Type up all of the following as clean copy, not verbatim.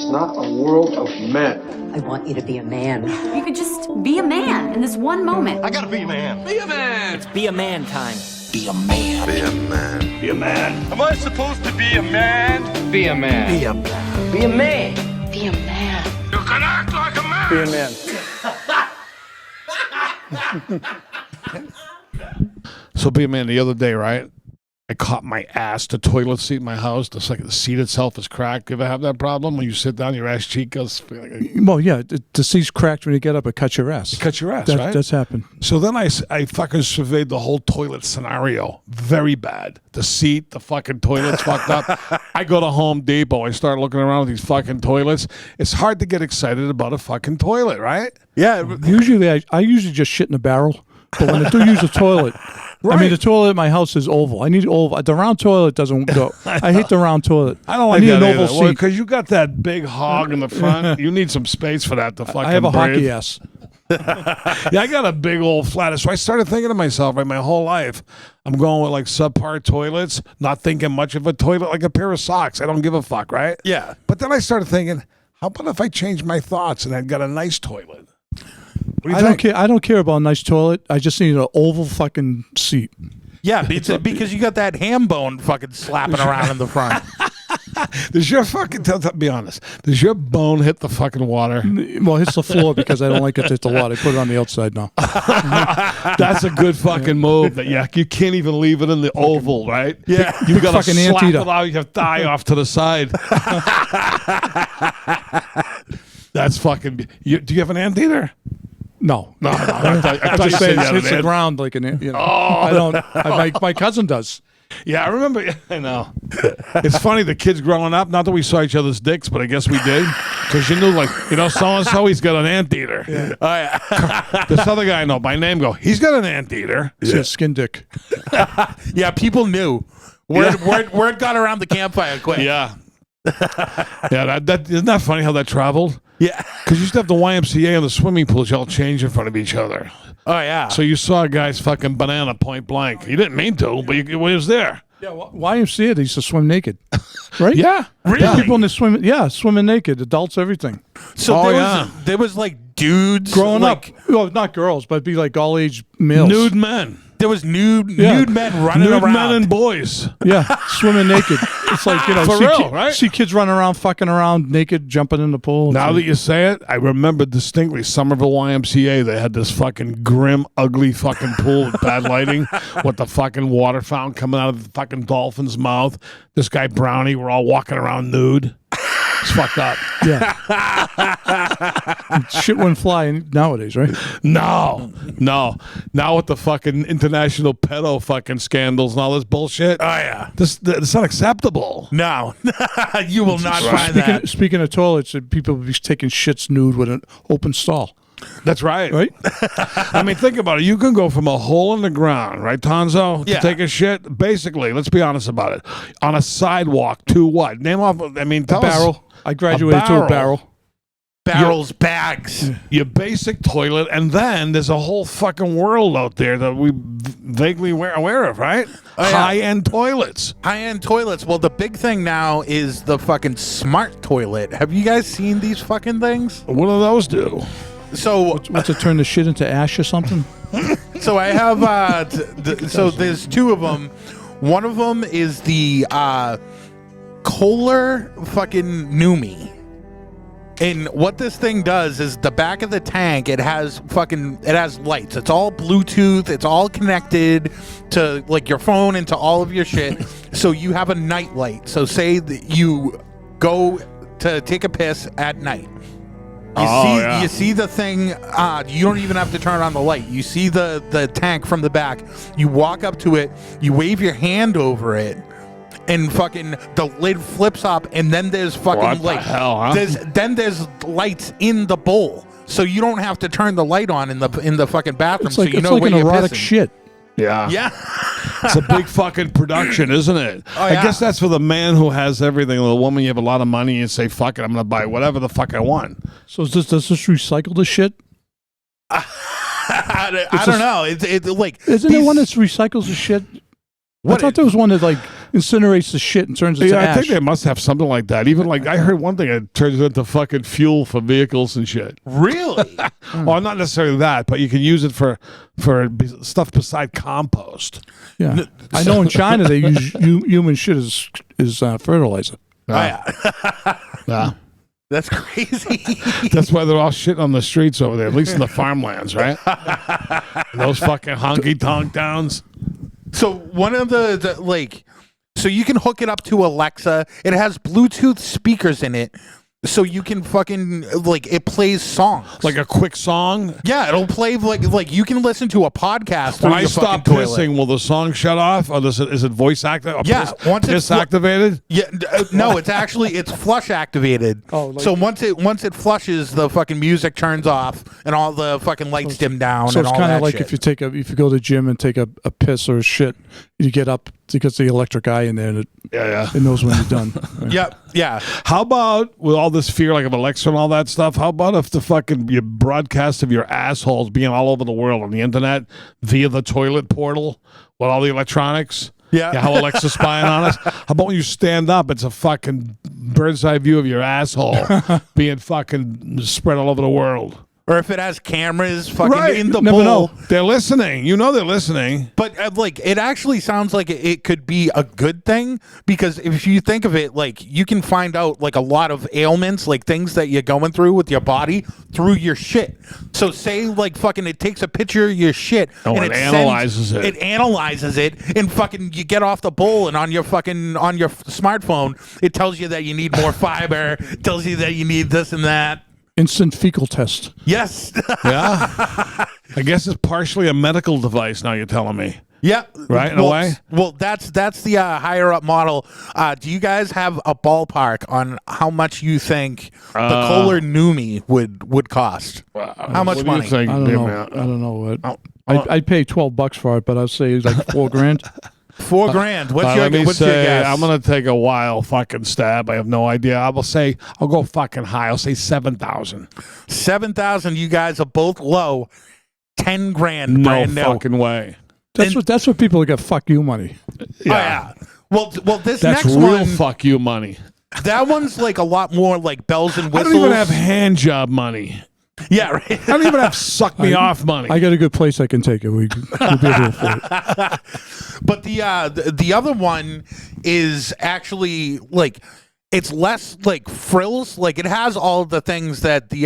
It's not a world of men. I want you to be a man. You could just be a man in this one moment. I gotta be a man. Be a man. It's be a man time. Be a man. Be a man. Be a man. Am I supposed to be a man? Be a man. Be a man. Be a man. Be a man. You can act like a man. Be a man. So be a man. The other day, right? I caught my ass, the toilet seat in my house. It's like the seat itself is cracked. You ever have that problem when you sit down, your ass cheek goes? Well, yeah, the seat's cracked when you get up. It cuts your ass. It cuts your ass, right? That's happened. So then I fucking surveyed the whole toilet scenario. Very bad. The seat, the fucking toilet's fucked up. I go to Home Depot. I start looking around with these fucking toilets. It's hard to get excited about a fucking toilet, right? Yeah. Usually, I usually just shit in a barrel. But when I do use a toilet, right. I mean, the toilet at my house is oval. I need oval. The round toilet doesn't go. I hate the round toilet. I don't like need that an oval either. seat. Because you got that big hog in the front. You need some space for that to fucking I have a breathe. hockey ass. Yeah, I got a big old flat. So I started thinking to myself, right, my whole life, I'm going with like subpar toilets, not thinking much of a toilet, like a pair of socks. I don't give a fuck, right? Yeah. But then I started thinking, how about if I change my thoughts and I got a nice toilet? I don't care about a nice toilet. I just need an oval fucking seat. Yeah, because you got that ham bone fucking slapping around in the front. Does your fucking, be honest, does your bone hit the fucking water? Well, it hits the floor because I don't like it to hit the water. I put it on the outside now. That's a good fucking move. That you can't even leave it in the oval, right? Yeah. You got to fucking slap anteater. it out your thigh off to the side. That's fucking. Do you have an anteater? No. No. I thought just you saying said you had it's an the ground like an. You know, Oh. I don't. My cousin does. Yeah, I remember. I know. It's funny, the kids growing up, not that we saw each other's dicks, but I guess we did. Because you knew, like, so-and-so, he's got an anteater. Yeah. Oh, yeah. This other guy I know by name he's got an anteater. It's a skin dick. Yeah, people knew. Word got around the campfire quick. Yeah. Yeah, that isn't that funny how that traveled? Yeah. Because you used to have the YMCA and the swimming pools, y'all change in front of each other. Oh, yeah. So you saw a guy's fucking banana point blank. You didn't mean to, but it was there. Yeah, YMCA, they used to swim naked. Right? Yeah. Really? People in the swimming naked, adults, everything. So there was like dudes Growing like, up. Well, not girls, but it'd be like all age males. Nude men. There was nude men running Nude around. men and boys. Yeah, swimming naked. It's like, For real, right? See kids running around, fucking around naked, jumping in the pool. Now that you say it, I remember distinctly Somerville YMCA. They had this fucking grim, ugly fucking pool with bad lighting with the fucking water fountain coming out of the fucking dolphin's mouth. This guy Brownie, we're all walking around nude. It's fucked up. Yeah. Shit wouldn't fly nowadays, right? No. Now with the fucking international pedo fucking scandals and all this bullshit. Oh, yeah. It's not acceptable. No. You will not find that. Speaking of toilets, people would be taking shits nude with an open stall. That's right. Right? I mean, think about it. You can go from a hole in the ground, right, Tonzo, to Yeah. take a shit. Basically, let's be honest about it. On a sidewalk to what? Name off. I mean, tell us. Barrel. I graduated to a barrel. Barrels, bags. Your basic toilet, and then there's a whole fucking world out there that we vaguely aware of, right? Oh, yeah. High-end toilets. High-end toilets. Well, the big thing now is the fucking smart toilet. Have you guys seen these fucking things? What do those do? So What's it, turn the shit into ash or something? So I have so there's two of them. One of them is the Kohler fucking Numi. And what this thing does is the back of the tank, it has lights. It's all Bluetooth. It's all connected to like your phone and to all of your shit. So you have a night light. So say that you go to take a piss at night. You see the thing. You don't even have to turn on the light. You see the tank from the back. You walk up to it. You wave your hand over it, and fucking the lid flips up, and then there's fucking What the light. hell, huh? There's lights in the bowl, so you don't have to turn the light on in the fucking bathroom. It's like, so you know like where an you're erotic pissing. shit. Yeah. Yeah. It's a big fucking production, isn't it? Oh, I yeah. guess that's for the man who has everything. The woman, you have a lot of money and say, fuck it, I'm going to buy whatever the fuck I want. So does this recycle the shit? I don't know. It's like Isn't there one that recycles the shit? I thought there was one that like incinerates the shit and turns it to Yeah, I ash. think they must have something like that. Even like I heard one thing that turns it into fucking fuel for vehicles and shit. Really? Well, not necessarily that, but you can use it for stuff beside compost. Yeah, I know in China they use human shit as fertilizer. Yeah. That's crazy. That's why they're all shitting on the streets over there, at least in the farmlands, right? Those fucking honky tonk towns. So one of the like, so you can hook it up to Alexa. It has Bluetooth speakers in it, so you can fucking like it plays songs. Like a quick song. Yeah, it'll play like you can listen to a podcast. When through I your stop fucking toilet. pissing, will the song shut off, or is it voice activated? Yeah, once it's piss activated. Yeah, no, it's flush activated. Oh, like- so once it flushes, the fucking music turns off and all the fucking lights dim down. So and it's all kind that of like shit. if you go to the gym and take a piss or a shit, you get up because the electric eye in there and it knows when you're done. Right? Yep, yeah. How about with all this fear, like of Alexa and all that stuff? How about if the fucking your broadcast of your assholes being all over the world on the internet via the toilet portal with all the electronics? Yeah. How Alexa's spying on us? How about when you stand up, it's a fucking bird's eye view of your asshole being fucking spread all over the world? Or if it has cameras fucking in the Never bowl. know. They're listening. You know they're listening. But like, it actually sounds like it could be a good thing, because if you think of it, like you can find out like a lot of ailments, like things that you're going through with your body through your shit. So say like fucking it takes a picture of your shit and it analyzes it. It analyzes it, and fucking you get off the bowl, and on your smartphone, it tells you that you need more fiber, tells you that you need this and that. Instant fecal test. Yes. Yeah. I guess it's partially a medical device now, you're telling me. Yeah, right, in a way. Well, that's the higher up model. Do you guys have a ballpark on how much you think the Kohler Numi would cost? How much What do money? you think, I don't big know. man? I don't know what. I'd pay $12 for it, but I'd say it's like $4,000. $4,000. What's your let me what's say, your guess? I'm gonna take a wild fucking stab. I have no idea. I will say I'll go fucking high. I'll say 7,000. 7,000. You guys are both low. $10,000. No brand new. fucking way. That's what people get fuck you money. Yeah. Well, this That's next real one, fuck you money. that one's like a lot more like bells and I whistles. don't even have hand job money. Yeah, right. I don't even have suck me off money. I got a good place I can take it. We'll be able to afford it. But the other one is actually like it's less like frills. Like it has all the things that the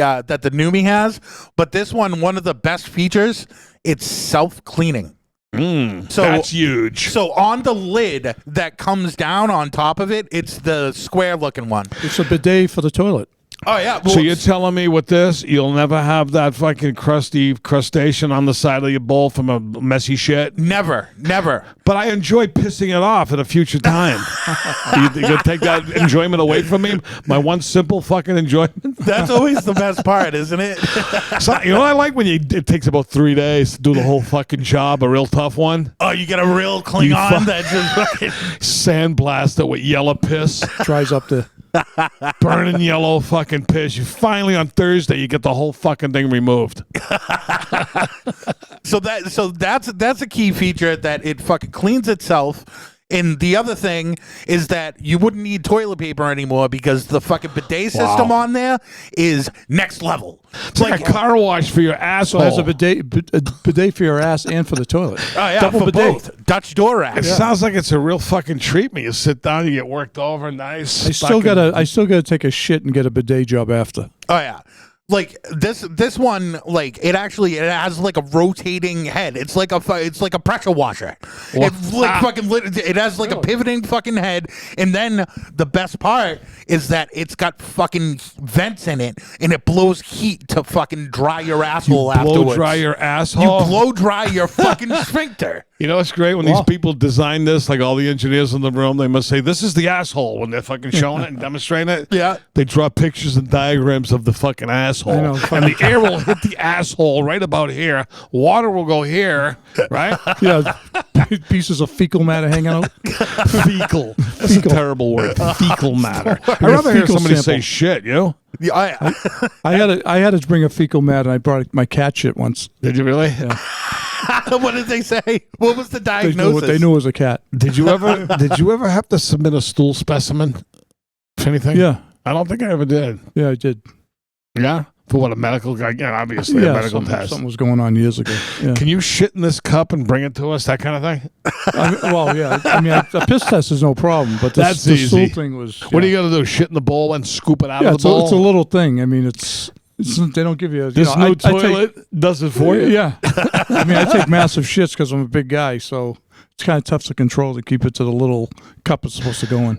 Numi has, but this one of the best features, it's self-cleaning. So That's huge. So on the lid that comes down on top of it, it's the square looking one. It's a bidet for the toilet. Oh yeah. So you're telling me with this, you'll never have that fucking crusty crustacean on the side of your bowl from a messy shit? never. But I enjoy pissing it off at a future time. you gonna take that enjoyment away from me? My one simple fucking enjoyment? That's always the best part, isn't it? So, you know what I like when it takes about 3 days to do the whole fucking job, a real tough one? Oh, you get a real Klingon that just fucking Sandblast it with yellow piss. Dries up the. Burning yellow fucking piss. You finally on Thursday you get the whole fucking thing removed. So that's a key feature, that it fucking cleans itself. And the other thing is that you wouldn't need toilet paper anymore, because the fucking bidet system on there is next level. It's like a car wash for your asshole. So it has a bidet for your ass and for the toilet. Oh yeah, Double for bidet. both. Dutch door rack. It sounds like it's a real fucking treatment. You sit down, you get worked over, nice. I still gotta take a shit and get a bidet job after. Oh yeah. Like this one, like it has like a rotating head. It's like a pressure washer. It's like fucking it has like a pivoting fucking head, and then the best part is that it's got fucking vents in it, and it blows heat to fucking dry your asshole afterwards. Blow dry your asshole. You blow dry your fucking sphincter. You know, it's great when these people design this, like all the engineers in the room, they must say, this is the asshole when they're fucking showing it and demonstrating it. Yeah. They draw pieces and diagrams of the fucking asshole. know, and the air will hit the asshole right about here. Water will go here, right? Yeah, pieces of fecal matter hanging out. Fecal. That's a terrible word. Fecal matter. I'd rather hear Fecal somebody sample. say shit, you? Yeah, I had to bring a fecal matter, and I brought my cat shit once. Did you really? Yeah. What did they say? What was the They diagnosis? knew it was a cat. Did you ever have to submit a stool specimen for anything? Yeah. I don't think I ever did. Yeah, I did. Yeah? For what, a medical guy? Yeah, obviously a medical test. Something was going on years ago. Yeah. Can you shit in this cup and bring it to us? That kind of thing? A piss test is no problem, but the That's easy. stool thing was... What are you going to do? Shit in the bowl and scoop it out of the it's bowl? it's a little thing. I mean, it's they don't give you... This new toilet does it for you? Yeah. I mean, I take massive shits because I'm a big guy, so it's kind of tough to control to keep it to the little cup it's supposed to go in.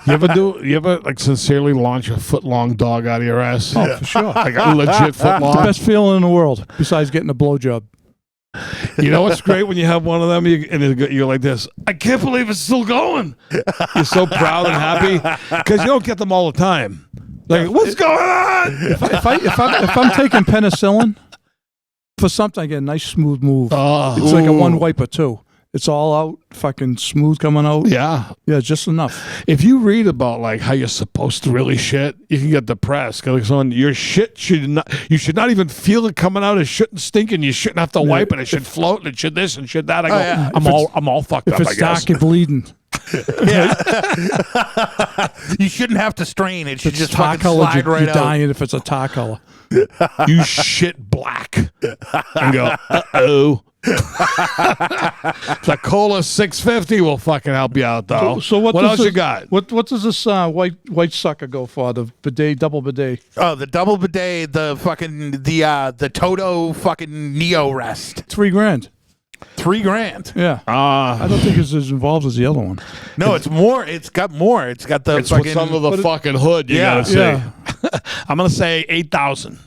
You ever like sincerely launch a foot-long dog out of your ass? Oh, for sure. Like a legit foot-long? The best feeling in the world, besides getting a blowjob. You know what's great when you have one of them and you're like this, I can't believe it's still going. You're so proud and happy because you don't get them all the time. Like, what's going on? If I'm taking penicillin for something, I get a nice smooth move. Oh, It's like a one wiper too. It's all out, fucking smooth coming out. yeah. Yeah, just enough. If you read about like how you're supposed to really shit, you can get depressed. Because your shit you should not even feel it coming out. It shouldn't stink, and you shouldn't have to wipe it. It should float, and it should this and should that. I go, I'm all fucked up. If it's dark, you're bleeding. You shouldn't have to strain. It should It's just tar fucking colored. slide right You're out. dying if it's a tar color. You shit black and go, uh-oh. The Cola 650 will fucking help you out, though. So what else does you got? What does this white sucker go for? The bidet, double bidet. Oh, the double bidet, the Toto fucking Neo Rest. $3,000. $3,000. Yeah. I don't think it's as involved as the other one. No, it's more. It's got more. It's got the It's fucking what's under the fucking hood. You Yeah, gotta say. yeah. I'm gonna say 8,000.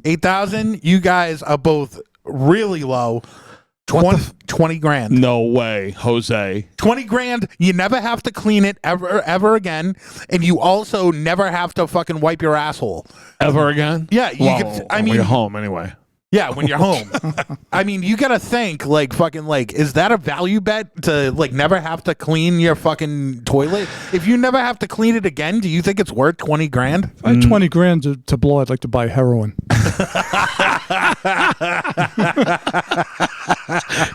8,000. You guys are both really low. 20 grand. No way, Jose. 20 grand. You never have to clean it ever again, and you also never have to fucking wipe your asshole Ever again? Yeah, you Well, could, I when mean, you're home anyway. yeah, when you're home. I mean, you gotta think like fucking like, is that a value bet to like never have to clean your fucking toilet? If you never have to clean it again, do you think it's worth 20 grand? If I had 20 grand to blow, I'd like to buy heroin.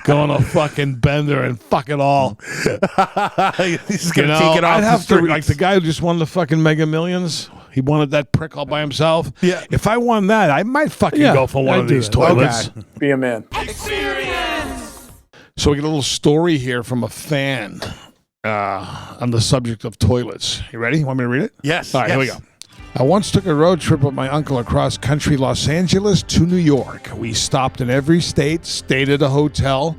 Go on a fucking bender and fuck it all. He's gonna take it off I'd the have to, streets. like the guy who just won the fucking Mega Millions. He wanted that prick all by himself. Yeah. If I won that, I might fucking Yeah, go for one I'd of do these that. toilets. Okay. Be a man. So we get a little story here from a fan on the subject of toilets. You ready? You want me to read it? Yes. All right, yes. here we go. I once took a road trip with my uncle across country Los Angeles to New York. We stopped in every state, stayed at a hotel,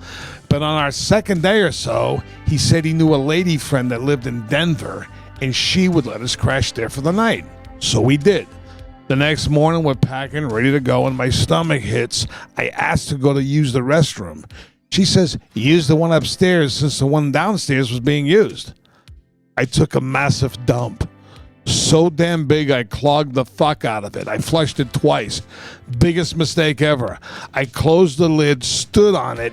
but on our second day or so, he said he knew a lady friend that lived in Denver, and she would let us crash there for the night. So we did. The next morning, we're packing, ready to go, and my stomach hits. I asked to go to use the restroom. She says, use the one upstairs since the one downstairs was being used. I took a massive dump. So damn big, I clogged the fuck out of it. I flushed it twice. Biggest mistake ever. I closed the lid, stood on it,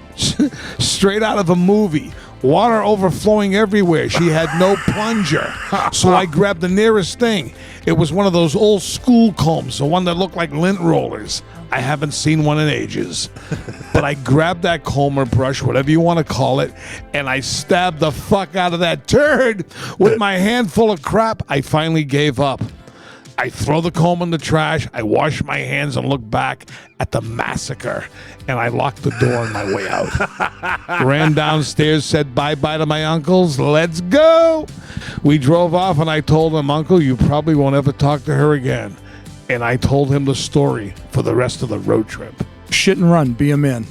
straight out of a movie. Water overflowing everywhere. She had no plunger. So I grabbed the nearest thing. It was one of those old school combs, the one that looked like lint rollers. I haven't seen one in ages. But I grabbed that comb or brush, whatever you want to call it, and I stabbed the fuck out of that turd with my hand full of crap. I finally gave up. I throw the comb in the trash, I wash my hands and look back at the massacre, and I locked the door on my way out. Ran downstairs, said bye-bye to my uncles, let's go! We drove off and I told him, Uncle, you probably won't ever talk to her again. And I told him the story for the rest of the road trip. Shit and run. Be a man.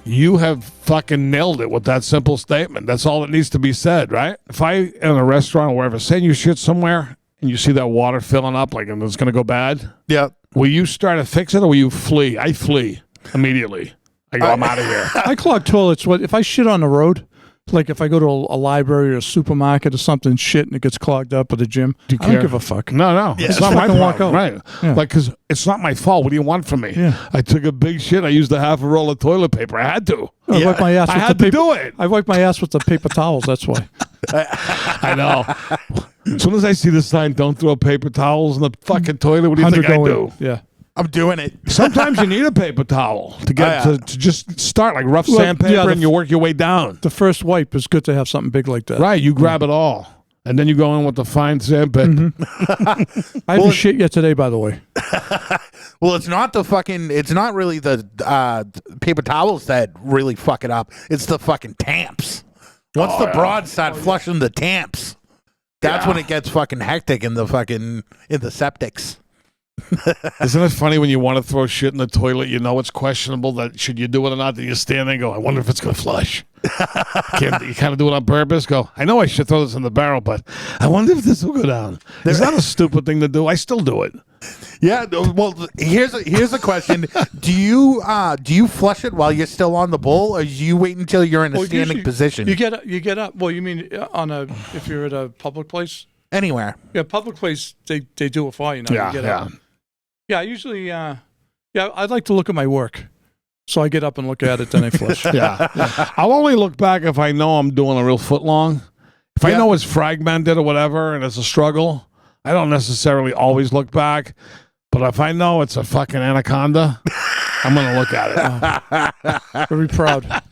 You have fucking nailed it with that simple statement. That's all that needs to be said, right? If I in a restaurant or wherever, say you shit somewhere and you see that water filling up, like, and it's going to go bad, Yeah. will you start to fix it or will you flee? I flee immediately. I go, I'm out of here. I clog toilets. What if I shit on the road? Like if I go to a library or a supermarket or something, shit, and it gets clogged up at the gym. I care? don't give a fuck. No. Yeah. It's not my Fucking walk problem. out. Right. Yeah. Like, because it's not my fault. What do you want from me? Yeah. I took a big shit. I used a half a roll of toilet paper. I had to. I wipe my ass I with had the to paper. do it. I wipe my ass with the paper towels. That's why. I know. As soon as I see the sign, don't throw paper towels in the fucking toilet, what do you think I Undergoing. do? Yeah. I'm doing it. Sometimes you need a paper towel to get Oh, yeah. to just start like rough Well, sandpaper, yeah, and you work your way down. The first wipe is good to have something big like that. Right, you grab it all, and then you go in with the fine sandpaper. I haven't shit yet today, by the way. Well, it's not really the paper towels that really fuck it up. It's the fucking tamps. Once the broads start flushing the tamps, that's when it gets fucking hectic in the septics. Isn't it funny when you want to throw shit in the toilet, you know it's questionable that should you do it or not, then you stand there and go, I wonder if it's going to flush. You kind of do it on purpose, go, I know I should throw this in the barrel, but I wonder if this will go down. Is that a stupid thing to do? I still do it. Yeah, well, here's a question: Do you flush it while you're still on the bowl, or do you wait until you're in a standing usually position? You get up. Well, you mean if you're at a public place? Anywhere. Yeah, public place they do it for you. Now. Yeah, You get yeah. up. Yeah, usually. I'd like to look at my work, so I get up and look at it, then I flush. Yeah. I'll only look back if I know I'm doing a real foot long. If I know it's fragmented or whatever and it's a struggle, I don't necessarily always look back. But if I know it's a fucking anaconda, I'm going to look at it. Very proud.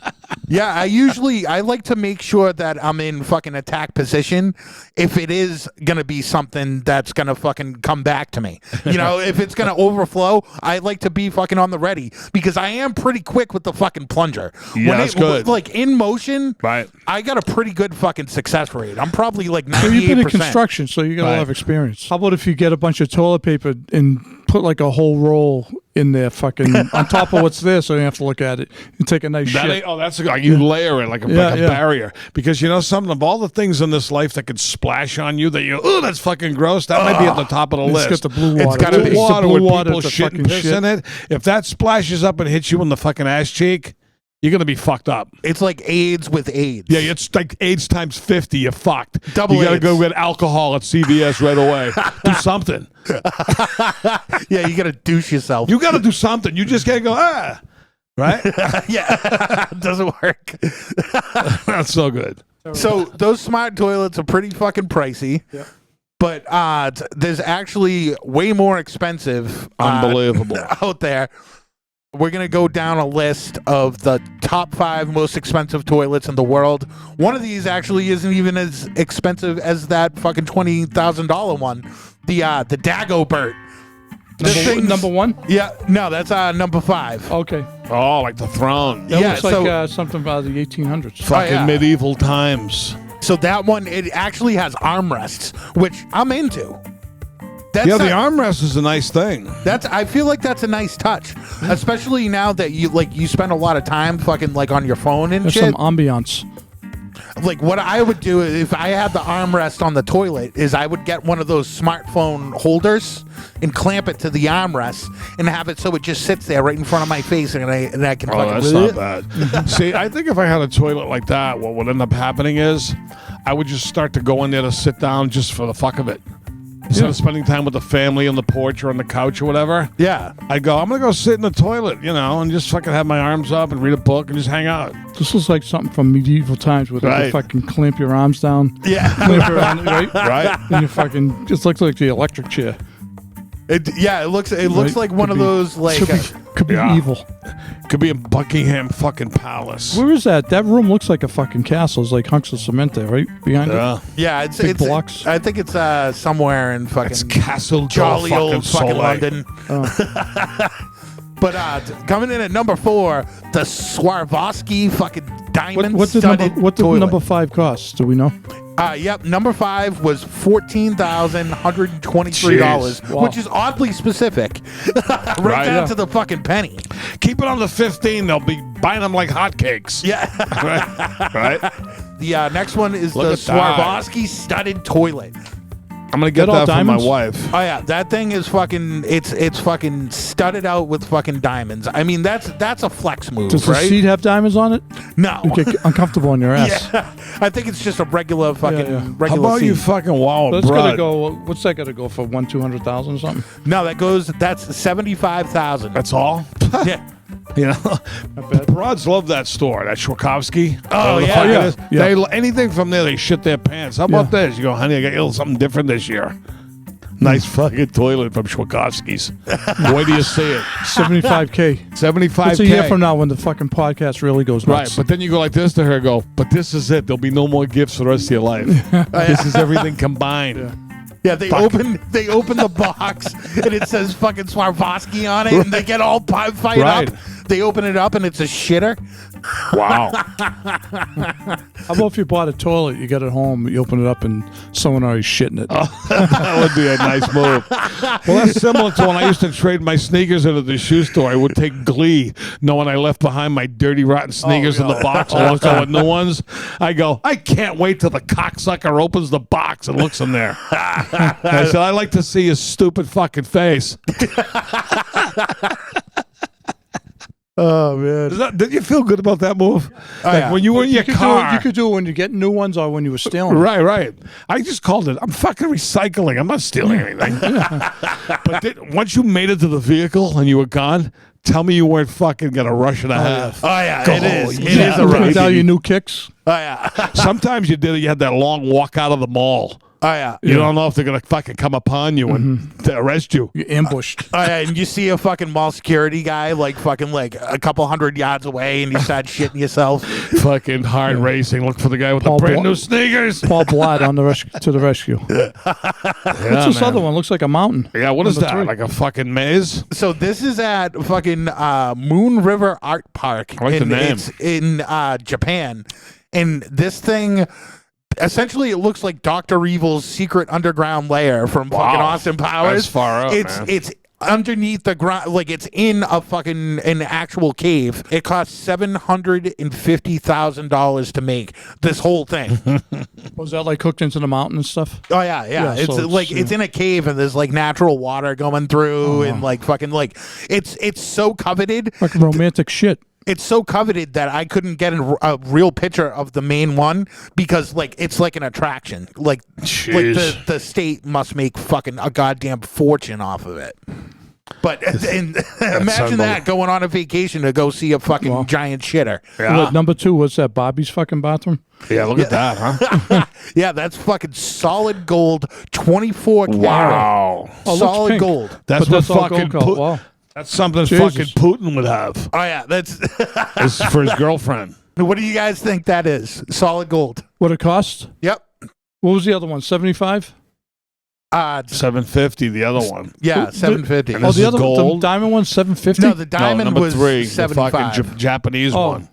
Yeah, I like to make sure that I'm in fucking attack position if it is gonna be something that's gonna fucking come back to me. You know, if it's gonna overflow, I like to be fucking on the ready because I am pretty quick with the fucking plunger. Yeah, that's good. Like in motion, Right. I got a pretty good fucking success rate. I'm probably like 98%. So you've been in construction, so you got a lot of Right. experience. How about if you get a bunch of toilet paper and put like a whole roll in there, fucking on top of what's there, so you don't have to look at it and take a nice shit. That's like you layer it like a Yeah. barrier, because you know something, of all the things in this life that could splash on you that you that's fucking gross, that might be at the top of the It's list. got the blue water. It's gotta be. the water blue with water, people the shit fucking and piss shit. in it. If that splashes up and hits you in the fucking ass cheek, you're gonna be fucked up. It's like AIDS with AIDS. Yeah, it's like AIDS times 50. You're fucked. Double You gotta AIDS. go get alcohol at CVS right away. Do something. Yeah, you gotta douche yourself. You gotta do something. You just can't go right. Yeah, it doesn't work. That's so good. So those smart toilets are pretty fucking pricey. Yeah. But there's actually way more expensive Unbelievable. out there. We're going to go down a list of the top 5 most expensive toilets in the world. One of these actually isn't even as expensive as that fucking $20,000 one. The Dagobert. This thing's- Number one? Yeah, no, that's number 5. Okay. Oh, like the throne. That Yeah, looks so- like something about the 1800s. Fucking yeah. medieval times. So that one, it actually has armrests, which I'm into. That's Yeah, the not- armrest is a nice thing. I feel like that's a nice touch, especially now that you spend a lot of time fucking like on your phone and There's shit. some ambiance. Like what I would do if I had the armrest on the toilet is I would get one of those smartphone holders and clamp it to the armrest and have it so it just sits there right in front of my face and I can. Oh, that's not bad. See, I think if I had a toilet like that, what would end up happening is I would just start to go in there to sit down just for the fuck of it. Instead of spending time with the family on the porch or on the couch or whatever, Yeah. I'd go, I'm going to go sit in the toilet, and just fucking have my arms up and read a book and just hang out. This looks like something from medieval times where they Right. fucking clamp your arms down. Yeah. Clamp your arms, right? Right? And you fucking just looks like the electric chair. It looks Right? like one Could of be- those like Could be Yeah. evil. Could be in Buckingham fucking Palace. Where is that? That room looks like a fucking castle. It's like hunks of cement there, right? Behind it. Yeah. yeah it's Big blocks. I think it's somewhere in fucking It's Castle jolly old fucking Soleil. London. But coming in at number 4, the Swarovski fucking diamond What did studded toilet. number 5 cost? Do we know? Yep, number 5 was $14,123, Jeez. Wow. which is oddly specific, right Right, down yeah. to the fucking penny. Keep it on the 15. They'll be buying them like hotcakes. Yeah. Right? The next one is Look the at that. Swarovski studded toilet. I'm going to get That all that for my diamonds? wife. Oh yeah, that thing is fucking. It's fucking studded out with fucking diamonds. I mean, that's a flex move, Does the right? seat have diamonds on it? No. You get uncomfortable on your ass. Yeah, I think it's just a regular fucking Yeah. How regular about seat. you fucking wow That's gotta bread? go. What's that gotta go for? 200,000 or something? No, that's 75,000. That's all? Yeah. Broads love that store, that Schwarovski. Oh, Whatever the yeah. fuck it Yeah. is. Yeah. Anything from there, they shit their pants. How about this? You go, honey, I got you something different this year. Nice fucking toilet from Schwakovsky's. Where do you see it? $75K. $75K. It's a year from now when the fucking podcast really goes nuts. Right, but then you go like this to her, go, but this is it. There'll be no more gifts for the rest of your life. This is everything combined. Yeah, they open the box and it says fucking Swarovski on it, and they get all fired Right. up. They open it up and it's a shitter. Wow. How about if you bought a toilet, you get it home, you open it up, and someone already shitting it? That would be a nice move. Well, that's similar to when I used to trade my sneakers into the shoe store. I would take glee, knowing I left behind my dirty, rotten sneakers in the box along with new ones. I go, I can't wait till the cocksucker opens the box and looks in there. I said, I like to see his stupid fucking face. Oh man! Did you feel good about that move? When you were in your car. You could do it when you get new ones or when you were stealing. Right. I just called it. I'm fucking recycling. I'm not stealing anything. But once you made it to the vehicle and you were gone, tell me you weren't fucking gonna rush and a half. Oh yeah, Go, it is. It yeah, is a You rush. picked out your new kicks. Oh yeah. Sometimes you did it. You had that long walk out of the mall. Oh yeah. You don't know if they're gonna fucking come upon you and to arrest you. You ambushed. Oh yeah, and you see a fucking mall security guy like a couple hundred yards away, and you start shitting yourself. Fucking hard racing. Look for the guy with Paul the brand Bla- new sneakers. Paul Blart on to the rescue. What's this other one? Looks like a mountain. Yeah, what is Number that? 3. Like a fucking maze? So this is at fucking Moon River Art Park. I like the name. It's in Japan, and this thing. Essentially, it looks like Dr. Evil's secret underground lair from fucking Austin Powers. That's far out, man. It's underneath the ground, like it's in an actual cave. It cost $750,000 to make this whole thing. Was that like hooked into the mountain and stuff? Oh yeah. It's so like it's in a cave and there's like natural water going through and like fucking like it's so coveted. Fucking romantic shit. It's so coveted that I couldn't get a real picture of the main one because like it's like an attraction. Like the state must make fucking a goddamn fortune off of it. But imagine that going on a vacation to go see a fucking giant shitter. Yeah. Look, number 2, what's that? Bobby's fucking bathroom? Yeah, look at that, huh? Yeah, that's fucking solid gold, 24 karat. Wow. Oh, it looks Solid pink. gold. That's But what that's all fucking gold color. Wow. That's something Jesus. fucking Putin would have. Oh yeah, that's. This is for his girlfriend. What do you guys think that is? Solid gold. What it cost? Yep. What was the other one? 75? $750, the other one. Yeah, 750. And Oh, this the is other gold? the diamond one, 750. No, the diamond number was 3, the 75. fucking Japanese one.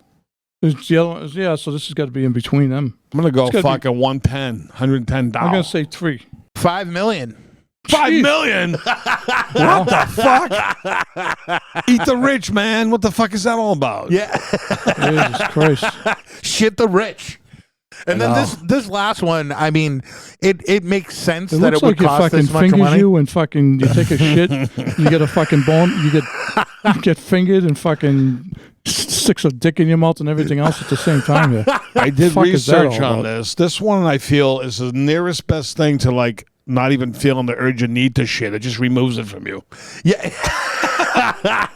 It's the other one, yeah. So this has got to be in between them. I'm gonna go It's gotta be- fucking $110. I'm gonna say 3. $5 million. $5 million. What the fuck? Eat the rich, man. What the fuck is that all about? Yeah. Jesus Christ. Shit the rich. And then this last one, I mean, it makes sense It that looks it would like it cost fucking this much fingers money. you and fucking you take a shit, you get a fucking bone, you get fingered and fucking sticks a dick in your mouth and everything else at the same time. Yeah. I did Fuck is that research all on about? this. This one I feel is the nearest best thing to like not even feeling the urge and need to shit. It just removes it from you. Yeah.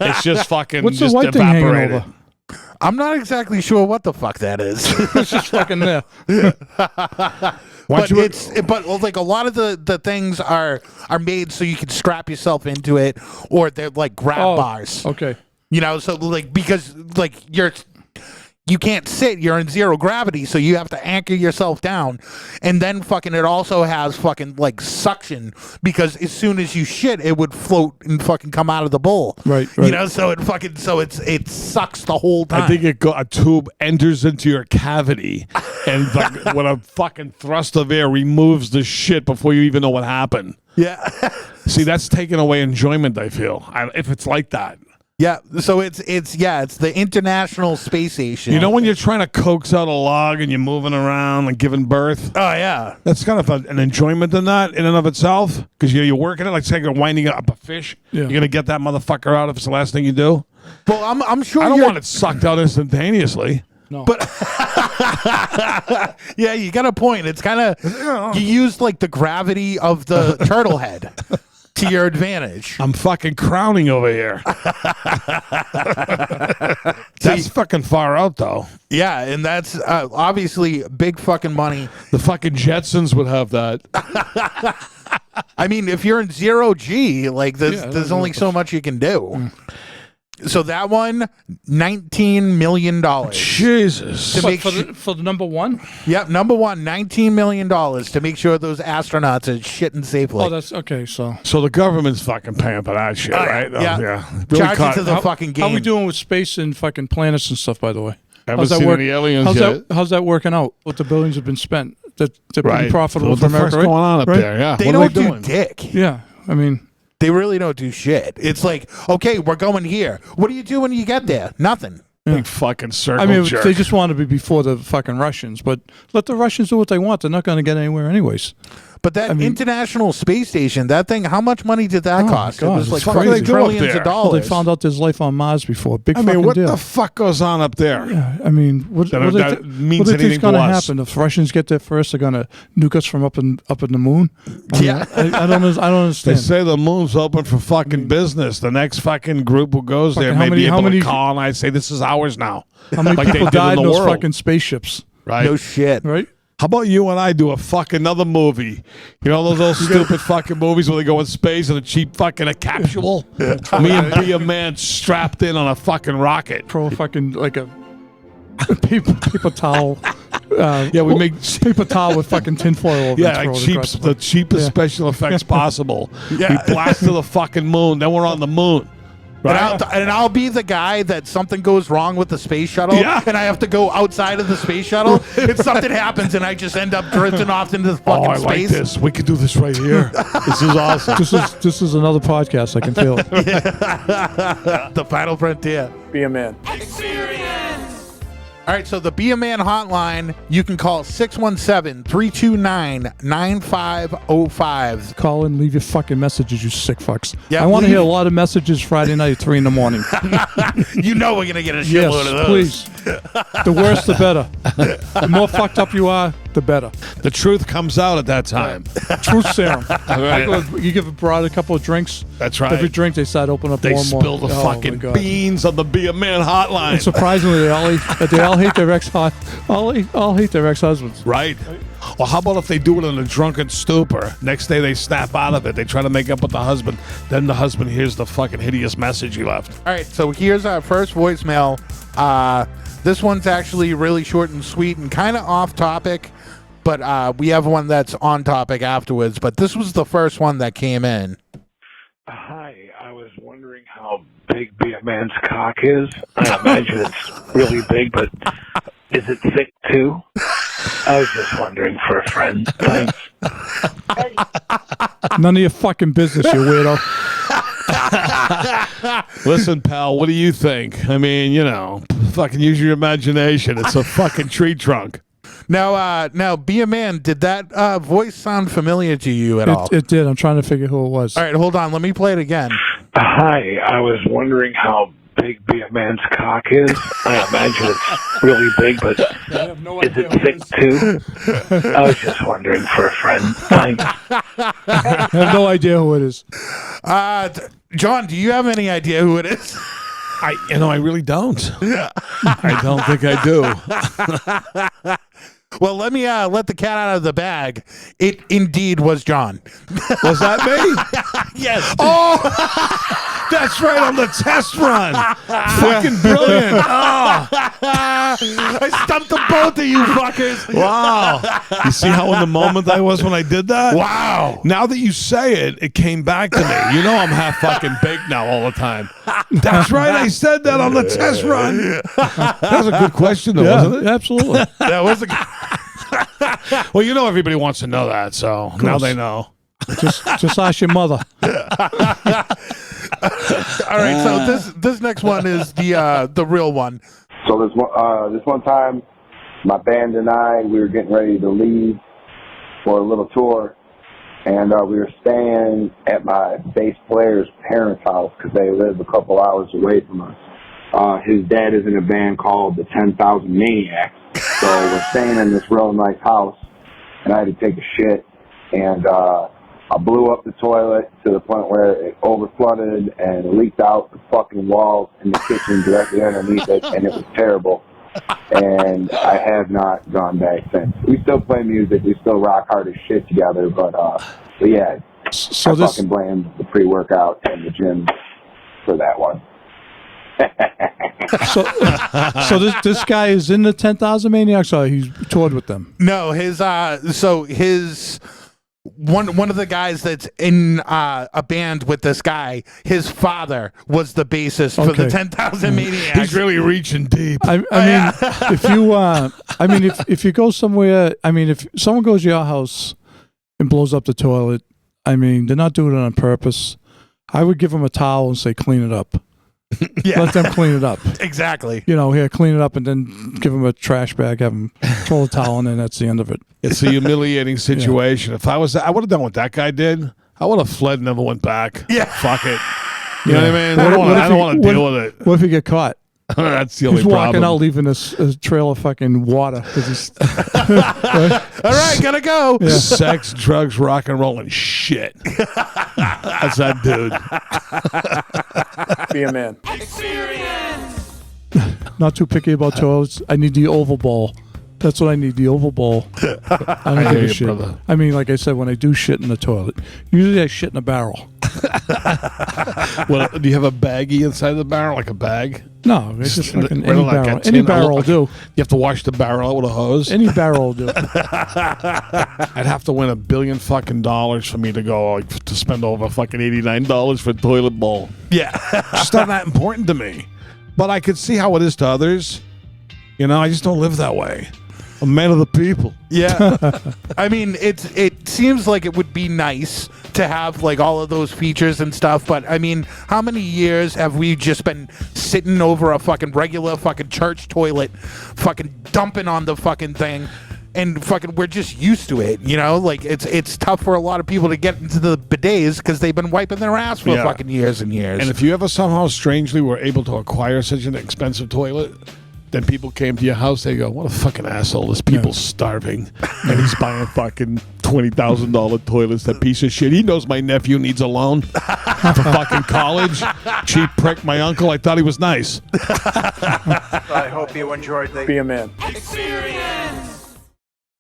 It's just fucking What's the just white thing hanging evaporated. over? I'm not exactly sure what the fuck that is. It's just fucking there. But but like a lot of the things are made so you can strap yourself into it, or they're like grab bars. Okay. You know, so like because like you can't sit, you're in zero gravity, so you have to anchor yourself down. And then fucking it also has fucking like suction, because as soon as you shit, it would float and fucking come out of the bowl. Right. You know, so it fucking it sucks the whole time. I think a tube enters into your cavity, and when a fucking thrust of air removes the shit before you even know what happened. Yeah. See, that's taking away enjoyment. I feel if it's like that. Yeah, so it's the International Space Station. You know when you're trying to coax out a log and you're moving around and giving birth? Oh yeah. That's kind of an enjoyment in that, in and of itself, because you're working it like say you're winding up a fish. Yeah. You're gonna get that motherfucker out if it's the last thing you do. Well, I'm sure I don't want it sucked out instantaneously. No. But yeah, you got a point. It's kind of you use like the gravity of the turtle head to your advantage. I'm fucking crowning over here. That's fucking far out though. Yeah, and that's obviously big fucking money. The fucking Jetsons would have that. I mean, if you're in 0G, like there's only so much you can do. So that one, $19 million. Jesus. To make for the number one? Yep, number one, $19 million to make sure those astronauts are shitting safely. Oh, that's okay. So the government's fucking paying for that shit, right? Yeah. Really Charge it to the fucking game. How we doing with space and fucking planets and stuff, by the way? Haven't seen any aliens yet. How's that working out? What the billions have been spent? They're pretty Right. profitable What's for the America, first right? going on up Right? there? Yeah. They What don't are they do doing? dick. Yeah, I mean, They really don't do shit. It's like, okay, we're going here. What do you do when you get there? Nothing. Big fucking circle I mean, jerk. they just want to be before the fucking Russians, but let the Russians do what they want. They're not going to get anywhere anyways. But that International Space Station, that thing, how much money did that cost? God, it was like it's fucking crazy. trillions Well, of dollars. Well, they found out there's life on Mars before. Big I fucking mean, what deal. the fuck goes on up there? Yeah, I mean, what That- do they that means what do you anything think's going to to us? happen if Russians get there first? They're going to nuke us from up in the moon. Yeah. I don't They understand. say the moon's open for fucking business. The next fucking group who goes there Fucking how may many- be how able many- to colonize. Say this is ours now. How many Like they people did in died in the those world. fucking spaceships? Right? No shit. Right? How about you and I do a fucking another movie? You know those old stupid fucking movies where they go in space in a cheap fucking a capsule? Me and Be a Man strapped in on a fucking rocket. Pro fucking like a paper towel. Yeah, we make paper towel with fucking tinfoil over it. yeah, like the cheapest special effects possible. Yeah. We blast to the fucking moon. Then we're on the moon. Right? And I'll be the guy that something goes wrong with the space shuttle, Yeah. and I have to go outside of the space shuttle, and something happens, and I just end up drifting off into the fucking I like space. this. We could do this right here. This is awesome. This is another podcast. I can feel it. The final frontier. Be a man. All right, so the Be a Man hotline, you can call 617-329-9505. Call in, leave your fucking messages, you sick fucks. Yeah, I want to leave- hear a lot of messages Friday night at 3 in the morning. You know we're going to get a Yes, shitload of those. please. The worse, the better. The more fucked up you are, the better. The truth comes out at that time. Truth serum. Right. You give a broad a couple of drinks. That's right. Every drink they start opening up They more and more. spill the Oh, my fucking God. beans on the Be a Man hotline. And surprisingly, they all hate their all hate their ex-husbands. Right? Or how about if they do it in a drunken stupor? Next day they snap out of it. They try to make up with the husband. Then the husband hears the fucking hideous message he left. All right, so here's our first voicemail. This one's actually really short and sweet and kind of off topic, but we have one that's on topic afterwards. But this was the first one that came in. Hi, I was wondering how big Be a Man's cock is. I imagine it's really big, but is it thick too? I was just wondering for a friend. Thanks. None of your fucking business, you weirdo. Listen, pal, what do you think? I mean, you know, fucking use your imagination. It's a fucking tree trunk. Now, Be a Man, did that voice sound familiar to you at all? It did. I'm trying to figure who it was. All right, hold on. Let me play it again. Hi, I was wondering how big Be a Man's cock is. I imagine it's really big, but is it thick too? I was just wondering for a friend. Thanks. I have no idea who it is. John, do you have any idea who it is? I really don't. I don't think I do. Well, let me let the cat out of the bag. It indeed was John. Was that me? Yes. Oh, that's right, on the test run. Fucking brilliant. Oh, I stumped the both of you fuckers. wow. You see how in the moment I was when I did that? Wow. Now that you say it, it came back to me. You know I'm half fucking baked now all the time. That's right, I said that on the test run. That was a good question, though, wasn't it? Absolutely. That was a Well, you know everybody wants to know that, so now they know. Just ask your mother. All right, so this next one is the real one. So this one time, my band and I, we were getting ready to leave for a little tour, and we were staying at my bass player's parents' house because they live a couple hours away from us. His dad is in a band called the 10,000 Maniacs, so we're staying in this real nice house, and I had to take a shit, and I blew up the toilet to the point where it overflooded and it leaked out the fucking walls in the kitchen directly underneath it, and it was terrible. and I have not gone back since. We still play music. We still rock hard as shit together, but yeah, So I this fucking blame the pre-workout and the gym for that one. so this guy is in the 10,000 Maniacs, or he's toured with them? No, his one of the guys that's in a band with this guy, his father was the bassist for the 10,000 Maniacs. He's really reaching deep. I mean, if you go somewhere, I mean, if someone goes to your house and blows up the toilet, I mean, they're not doing it on purpose. I would give them a towel and say, clean it up. Yeah. Let them clean it up. Exactly. You know, here, clean it up, and then give them a trash bag, have them throw a towel in, and that's the end of it. It's a humiliating situation. If I was, I would have done what that guy did. I would have fled and never went back. Yeah. Fuck it. You know what I mean? I don't want to deal with it. What if you get caught? That's the only He's walking problem. out leaving a trail of fucking water. He's, All right, gotta go. Yeah. Sex, drugs, rock and roll, and shit. That's that dude. Be a man. Not too picky about toilets. I need the oval bowl. That's what I need, the oval bowl. I don't give hear a you, shit. brother. I mean, like I said, when I do shit in the toilet, usually I shit in a barrel. Well, do you have a baggie inside the barrel, like a bag? No, it's just fucking Right any like a barrel. tin, Any barrel will do. You have to wash the barrel out with a hose. Any barrel will do. I'd have to win $1 billion fucking dollars for me to go to spend over fucking $89 for a toilet bowl. Yeah. It's not that important to me, but I could see how it is to others. You know, I just don't live that way. A man of the people. Yeah. I mean, it seems like it would be nice to have like all of those features and stuff, but I mean, how many years have we just been sitting over a fucking regular fucking church toilet, fucking dumping on the fucking thing, and fucking we're just used to it, you know? Like it's tough for a lot of people to get into the bidets because they've been wiping their ass for fucking years and years. And if you ever somehow strangely were able to acquire such an expensive toilet, then people came to your house, they go, what a fucking asshole. This people's starving. And he's buying fucking $20,000 toilets, that piece of shit. He knows my nephew needs a loan for fucking college. Cheap prick, my uncle. I thought he was nice. I hope you enjoyed the Be a man. experience.